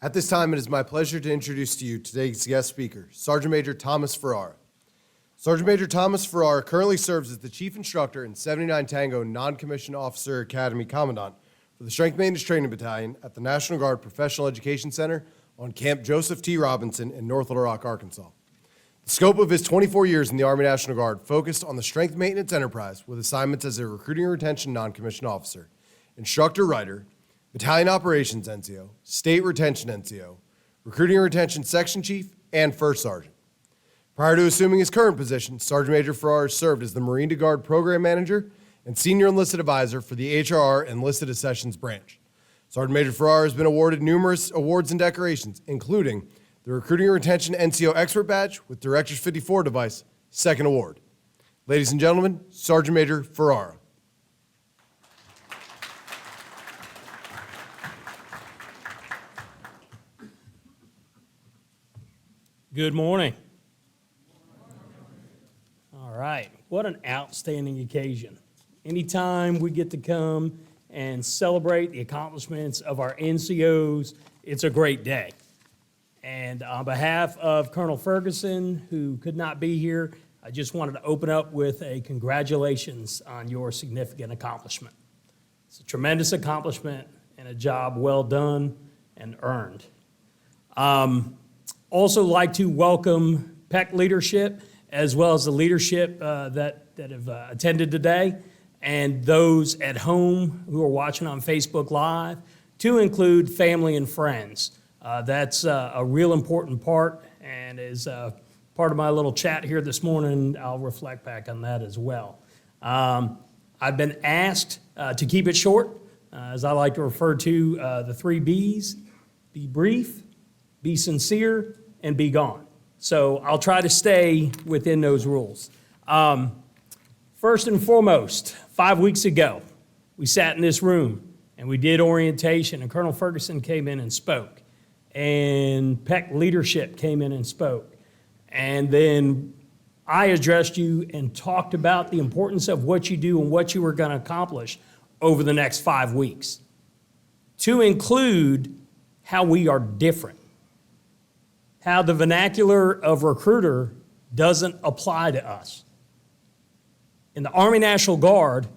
At this time, it is my pleasure to introduce to you today's guest speaker, Sergeant Major Thomas Ferrara. Sergeant Major Thomas Ferrara currently serves as the Chief Instructor and 79 Tango Non-Commissioned Officer Academy Commandant for the Strength Maintenance Training Battalion at the National Guard Professional Education Center on Camp Joseph T. Robinson in North Little Rock, Arkansas. The scope of his 24 years in the Army National Guard focused on the strength maintenance enterprise with assignments as a recruiting and retention non-commissioned officer, instructor writer, battalion operations NCO, state retention NCO, recruiting and retention section chief, and first sergeant. Prior to assuming his current position, Sergeant Major Ferrara served as the Marine to Guard program manager and senior enlisted advisor for the HRR Enlisted Accessions branch. Sergeant Major Ferrara has been awarded numerous awards and decorations, including the Recruiting and Retention NCO Expert Badge with Directors 54 device, second award. Ladies and gentlemen, Sergeant Major Ferrara. Good morning. All right, what an outstanding occasion. Anytime we get to come and celebrate the accomplishments of our NCOs, it's a great day. And on behalf of Colonel Ferguson, who could not be here, I just wanted to open up with a congratulations on your significant accomplishment. It's a tremendous accomplishment and a job well done and earned. Also like to welcome PEC leadership, as well as the leadership that have attended today, and those at home who are watching on Facebook Live, to include family and friends. That's a real important part, and as part of my little chat here this morning, I'll reflect back on that as well. I've been asked to keep it short, as I like to refer to the 3 B's: be brief, be sincere, and be gone. So I'll try to stay within those rules. First and foremost, 5 weeks ago, we sat in this room and we did orientation, and Colonel Ferguson came in and spoke, and PEC leadership came in and spoke. And then I addressed you and talked about the importance of what you do and what you were going to accomplish over the next 5 weeks, to include how we are different. How the vernacular of recruiter doesn't apply to us. In the Army National Guard,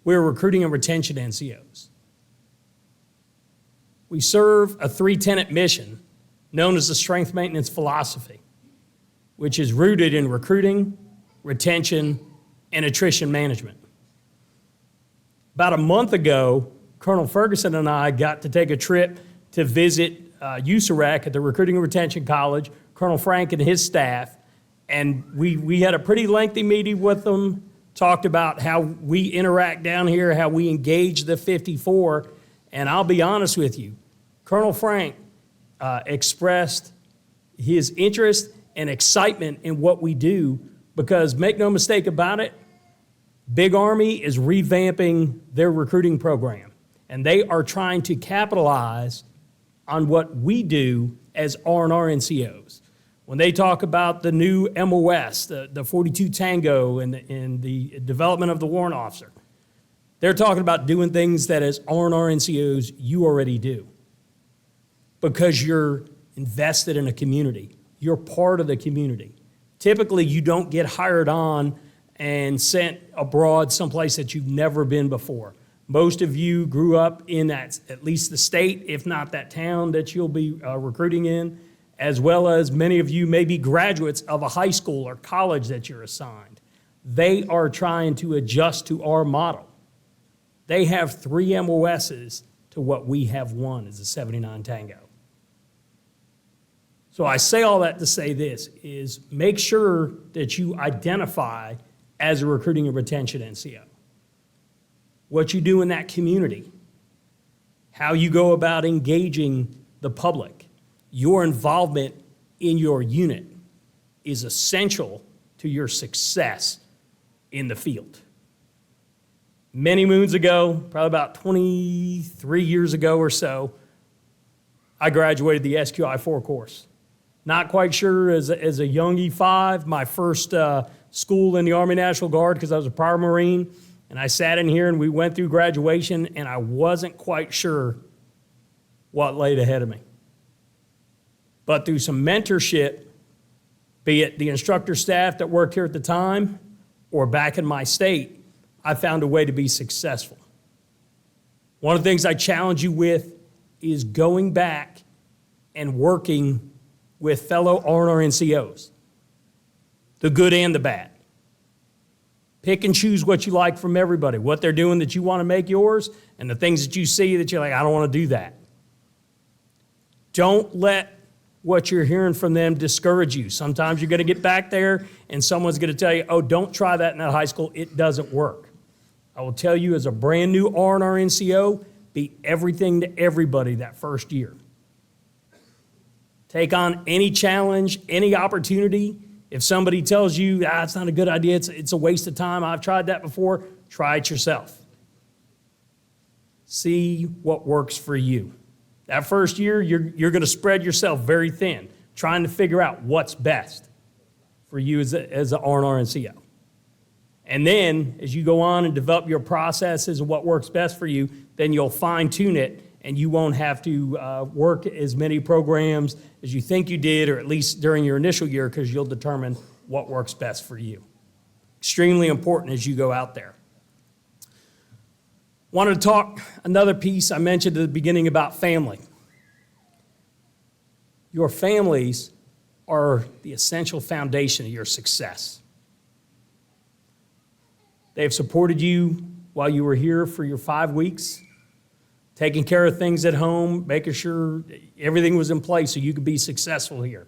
we're recruiting and retention NCOs. We serve a 3-tenet mission known as the Strength Maintenance Philosophy, which is rooted in recruiting, retention, and attrition management. About a month ago, Colonel Ferguson and I got to take a trip to visit USAREC at the Recruiting and Retention College, Colonel Frank and his staff, and we had a pretty lengthy meeting with them, talked about how we interact down here, how we engage the 54, and I'll be honest with you, Colonel Frank expressed his interest and excitement in what we do, because make no mistake about it, Big Army is revamping their recruiting program, and they are trying to capitalize on what we do as R&R NCOs. When they talk about the new MOS, the 42 Tango, and the development of the warrant officer, they're talking about doing things that as R&R NCOs you already do, because you're invested in a community. You're part of the community. Typically, you don't get hired on and sent abroad someplace that you've never been before. Most of you grew up in that, at least the state, if not that town that you'll be recruiting in, as well as many of you may be graduates of a high school or college that you're assigned. They are trying to adjust to our model. They have 3 MOSs to what we have 1 as a 79 Tango. So I say all that to say this, is make sure that you identify as a recruiting and retention NCO. What you do in that community, how you go about engaging the public, your involvement in your unit is essential to your success in the field. Many moons ago, probably about 23 years ago or so, I graduated the SQI4 course. Not quite sure as a young E5, my first school in the Army National Guard, because I was a prior Marine. And I sat in here and we went through graduation, and I wasn't quite sure what laid ahead of me. but through some mentorship, be it the instructor staff that worked here at the time or back in my state, I found a way to be successful. One of the things I challenge you with is going back and working with fellow R&R NCOs, the good and the bad. Pick and choose what you like from everybody, what they're doing that you want to make yours, and the things that you see that you're like, I don't want to do that. Don't let what you're hearing from them discourage you. Sometimes you're going to get back there and someone's going to tell you, oh, don't try that in that high school. It doesn't work. I will tell you, as a brand new R&R NCO, be everything to everybody that first year. Take on any challenge, any opportunity. If somebody tells you, it's not a good idea, it's a waste of time, I've tried that before, try it yourself. See what works for you. That first year, you're going to spread yourself very thin, trying to figure out what's best for you as an R&R NCO. And then, as you go on and develop your processes and what works best for you, then you'll fine-tune it, and you won't have to work as many programs as you think you did, or at least during your initial year, because you'll determine what works best for you. Extremely important as you go out there. Wanted to talk another piece I mentioned at the beginning about family. Your families are the essential foundation of your success. They've supported you while you were here for your 5 weeks, taking care of things at home, making sure everything was in place so you could be successful here.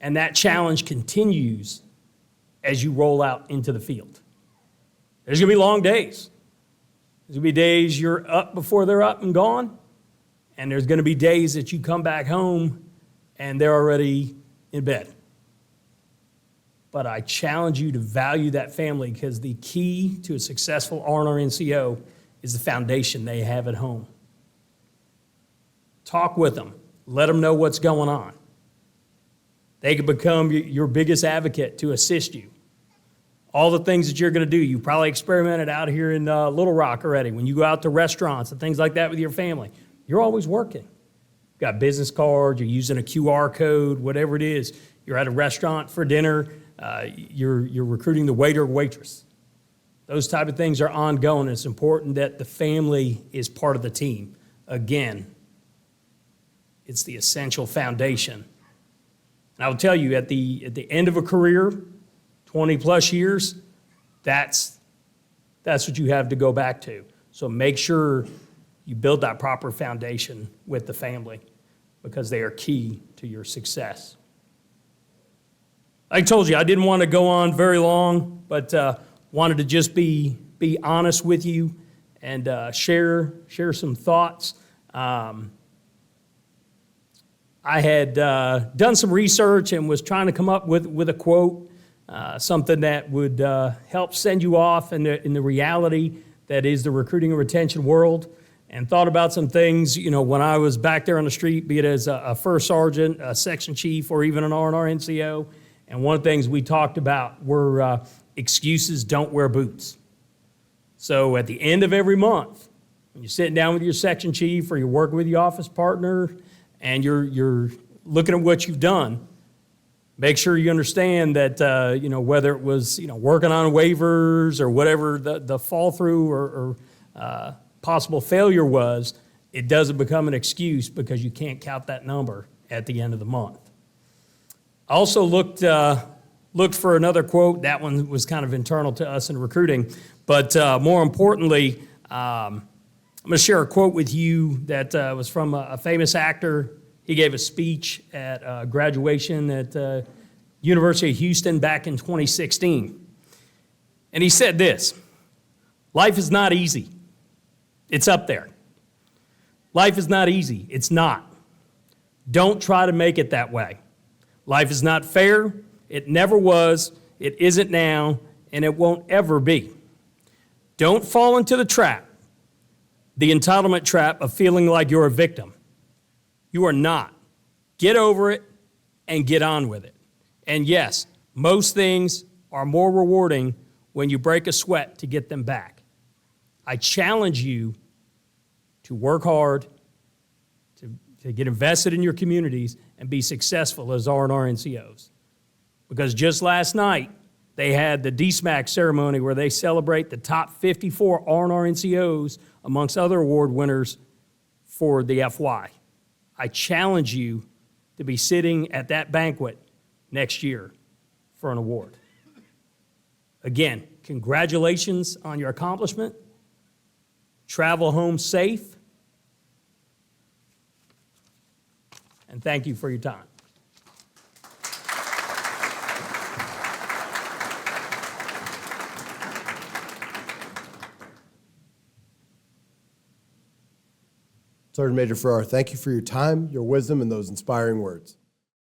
And that challenge continues as you roll out into the field. There's going to be long days. There's going to be days you're up before they're up and gone, and there's going to be days that you come back home and they're already in bed. But I challenge you to value that family, because the key to a successful R&R NCO is the foundation they have at home. Talk with them. Let them know what's going on. They can become your biggest advocate to assist you. All the things that you're going to do, you probably experimented out here in Little Rock already. When you go out to restaurants and things like that with your family, you're always working. You've got business cards, you're using a QR code, whatever it is. You're at a restaurant for dinner, you're recruiting the waiter or waitress. Those type of things are ongoing. It's important that the family is part of the team. Again, it's the essential foundation. And I will tell you, at the end of a career, 20 plus years, that's what you have to go back to. So make sure you build that proper foundation with the family, because they are key to your success. I told you I didn't want to go on very long, but wanted to just be honest with you and share some thoughts. I had done some research and was trying to come up with a quote, something that would help send you off in the reality that is the recruiting and retention world, and thought about some things, when I was back there on the street, be it as a first sergeant, a section chief, or even an R&R NCO. And one of the things we talked about were excuses don't wear boots. So at the end of every month, when you're sitting down with your section chief or you're working with your office partner and you're looking at what you've done, make sure you understand that, whether it was, working on waivers or whatever the fall through or possible failure was, it doesn't become an excuse because you can't count that number at the end of the month. I also looked for another quote. That one was kind of internal to us in recruiting. But more importantly, I'm going to share a quote with you that was from a famous actor. He gave a speech at graduation at University of Houston back in 2016. And he said this: "Life is not easy. It's up there. Life is not easy. It's not. Don't try to make it that way. Life is not fair. It never was. It isn't now, and it won't ever be. Don't fall into the trap, the entitlement trap of feeling like you're a victim. You are not. Get over it and get on with it. And yes, most things are more rewarding when you break a sweat to get them back. I challenge you to work hard, to get invested in your communities and be successful as R&R NCOs. Because just last night, they had the DSMAC ceremony where they celebrate the top 54 R&R NCOs amongst other award winners for the FY. I challenge you to be sitting at that banquet next year for an award. Again, congratulations on your accomplishment. Travel home safe. And thank you for your time. Sergeant Major Ferrara, thank you for your time, your wisdom, and those inspiring words.